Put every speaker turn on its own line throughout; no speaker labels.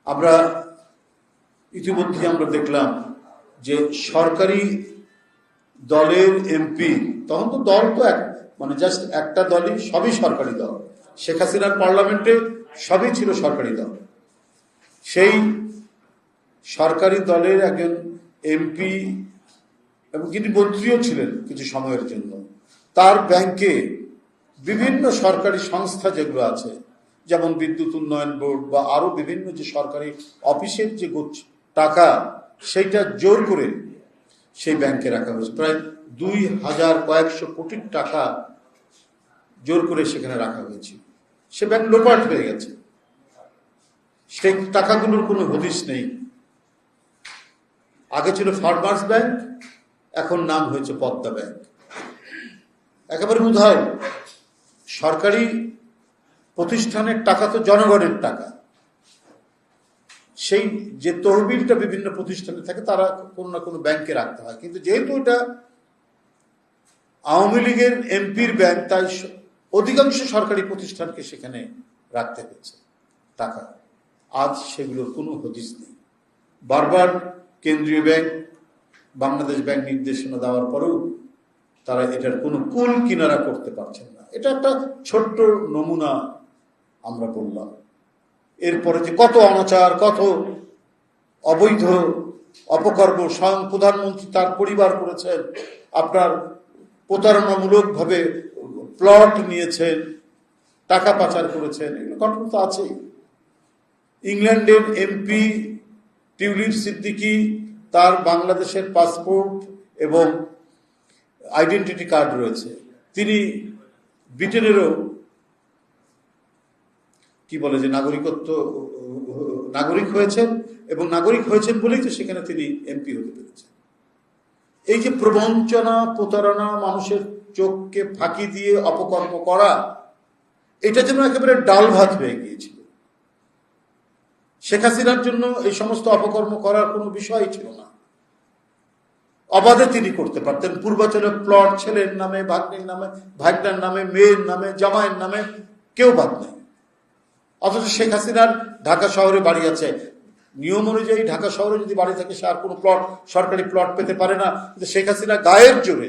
আমরা ইতিমধ্যে আমরা দেখলাম যে সরকারি দলের এমপি, তখন তো দল তো এক মানে জাস্ট একটা দলই, সবই সরকারি দল। শেখ হাসিনার পার্লামেন্টে সবই ছিল সরকারি দল। সেই সরকারি দলের একজন এমপি এবং তিনি মন্ত্রীও ছিলেন কিছু সময়ের জন্য, তার ব্যাংকে বিভিন্ন সরকারি সংস্থা যেগুলো আছে, যেমন বিদ্যুৎ উন্নয়ন বোর্ড বা আরো বিভিন্ন যে সরকারি অফিসের যে টাকা, সেইটা জোর করে সেই ব্যাংকে রাখা হয়েছে। প্রায় 2,100 কোটি টাকা জোর করে সেখানে রাখা হয়েছে। সে ব্যাংক লোপাট হয়ে গেছে, সেই টাকাগুলোর কোনো হদিশ নেই। আগে ছিল ফার্মার্স ব্যাংক, এখন নাম হয়েছে পদ্মা ব্যাংক। একেবারে উদাহরণ, সরকারি প্রতিষ্ঠানের টাকা তো জনগণের টাকা, সেই যে তহবিলটা বিভিন্ন প্রতিষ্ঠানে থাকে তারা কোনো না কোনো ব্যাংকে রাখতে হয়, কিন্তু যেহেতু এটা আওয়ামী লীগের এমপির ব্যাংক, তাই অধিকাংশ সরকারি প্রতিষ্ঠানকে সেখানে রাখতে হয়েছে টাকা। আজ সেগুলোর কোনো হদিস নেই। বারবার কেন্দ্রীয় ব্যাংক, বাংলাদেশ ব্যাংক নির্দেশনা দেওয়ার পরেও তারা এটার কোনো কুল কিনারা করতে পারছেন না। এটা একটা ছোট্ট নমুনা আমরা বললাম। এরপরে যে কত অনাচার, কত অবৈধ অপকর্ম স্বয়ং প্রধানমন্ত্রী তার পরিবার করেছেন, আপনার প্রতারণামূলকভাবে প্লট নিয়েছেন, টাকা পাচার করেছেন, এগুলো ঘটনা তো আছেই। ইংল্যান্ডের এমপি টিউলিপ সিদ্দিকী, তার বাংলাদেশের পাসপোর্ট এবং আইডেন্টিটি কার্ড রয়েছে। তিনি ব্রিটেনেরও কি বলে যে নাগরিক হয়েছেন, এবং নাগরিক হয়েছেন বলেই তো সেখানে তিনি এমপি হতে পেরেছেন। এই যে প্রবঞ্চনা, প্রতারণা, মানুষের চোখকে ফাঁকি দিয়ে অপকর্ম করা, এটা যেন একেবারে ডাল ভাত হয়ে গিয়েছিল। শেখ হাসিনার জন্য এই সমস্ত অপকর্ম করার কোনো বিষয় ছিল না, অবাধে তিনি করতে পারতেন। পূর্বাচলে প্লট ছেলের নামে, ভাগ্নের নামে, ভাগ্নার নামে, মেয়ের নামে, জামাইয়ের নামে, কেউ বাদ নেই। অথচ শেখ হাসিনার ঢাকা শহরে বাড়ি আছে, নিয়ম অনুযায়ী ঢাকা শহরে যদি বাড়ি থাকে সে আর কোনো প্লট, সরকারি প্লট পেতে পারে না, কিন্তু শেখ হাসিনা গায়ের জোরে,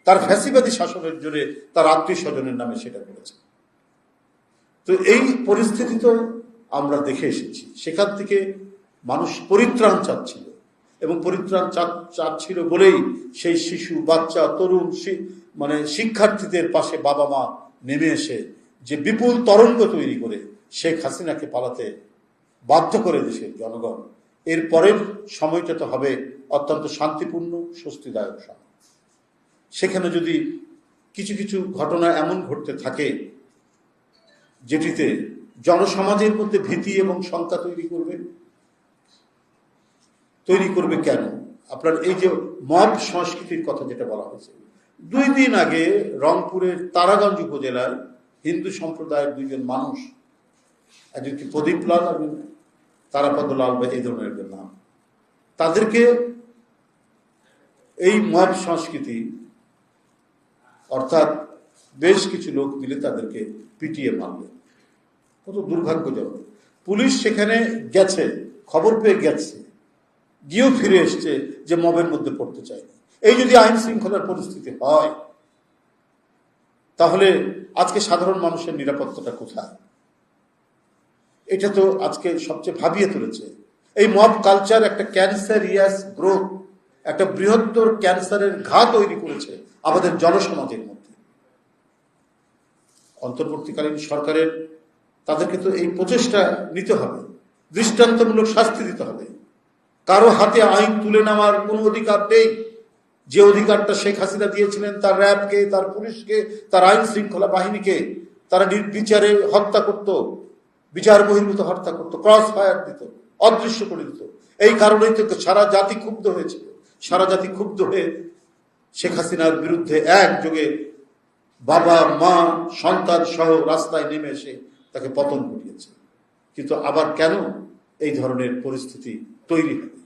তার ফ্যাসিবাদী শাসনের জোরে তার আত্মীয় স্বজনের নামে সেটা করেছে। তো এই পরিস্থিতি তো আমরা দেখে এসেছি। সেখান থেকে মানুষ পরিত্রাণ চাচ্ছিল, এবং পরিত্রাণ চাচ্ছিল বলেই সেই শিশু, বাচ্চা, তরুণ, মানে শিক্ষার্থীদের পাশে বাবা মা নেমে এসে যে বিপুল তরঙ্গ তৈরি করে শেখ হাসিনাকে পালাতে বাধ্য করে দেশের জনগণ। এর পরের সময়টা তো হবে অত্যন্ত শান্তিপূর্ণ, স্বস্তিদায়ক সময়। সেখানে যদি কিছু কিছু ঘটনা এমন ঘটতে থাকে যেটিতে জনসমাজের মধ্যে ভীতি এবং শঙ্কা তৈরি করবে কেন? আপনার এই যে মব সংস্কৃতির কথা যেটা বলা হয়েছে, 2 দিন আগে রংপুরের তারাগঞ্জ উপজেলার হিন্দু সম্প্রদায়ের 2 জন মানুষ, একজন কি প্রদীপ লাল আর তারাপদ লাল বা এই ধরনের নাম, তাদেরকে এই মব সংস্কৃতি অর্থাৎ বেশ কিছু লোক মিলে তাদেরকে পিটিয়ে মারলেন। কত দুর্ভাগ্যজনক। পুলিশ সেখানে গেছে, খবর পেয়ে গেছে, গিয়েও ফিরে এসছে যে মবের মধ্যে পড়তে চায়নি। এই যদি আইন শৃঙ্খলার পরিস্থিতি হয়, তাহলে আজকে সাধারণ মানুষের নিরাপত্তাটা কোথায়? এটা তো আজকে সবচেয়ে ভাবিয়ে তুলেছে। এই মব কালচার একটা ক্যান্সারিয়াস গ্রোথ, একটা বৃহত্তর ক্যান্সারের ঘা তৈরি করেছে আমাদের জনসমাজের মধ্যে। অন্তর্বর্তীকালীন সরকারের তাদেরকে তো এই প্রচেষ্টা নিতে হবে, দৃষ্টান্তমূলক শাস্তি দিতে হবে। কারো হাতে আইন তুলে নেওয়ার কোনো অধিকার নেই। যে অধিকারটা শেখ হাসিনা দিয়েছিলেন তার র্যাবকে, তার পুলিশকে, তার আইন শৃঙ্খলা বাহিনীকে, তারা নির্বিচারে হত্যা করত, বিচার বহির্ভূত হত্যা করত, ক্রস ফায়ার দিত, অদৃশ্য করে দিত। এই কারণেই তো সারা জাতি ক্ষুব্ধ হয়েছিল। সারা জাতি ক্ষুব্ধ হয়ে শেখ হাসিনার বিরুদ্ধে একযোগে বাবা, মা, সন্তান সহ রাস্তায় নেমে এসে তাকে পতন ঘটিয়েছে। কিন্তু আবার কেন এই ধরনের পরিস্থিতি তৈরি হবে?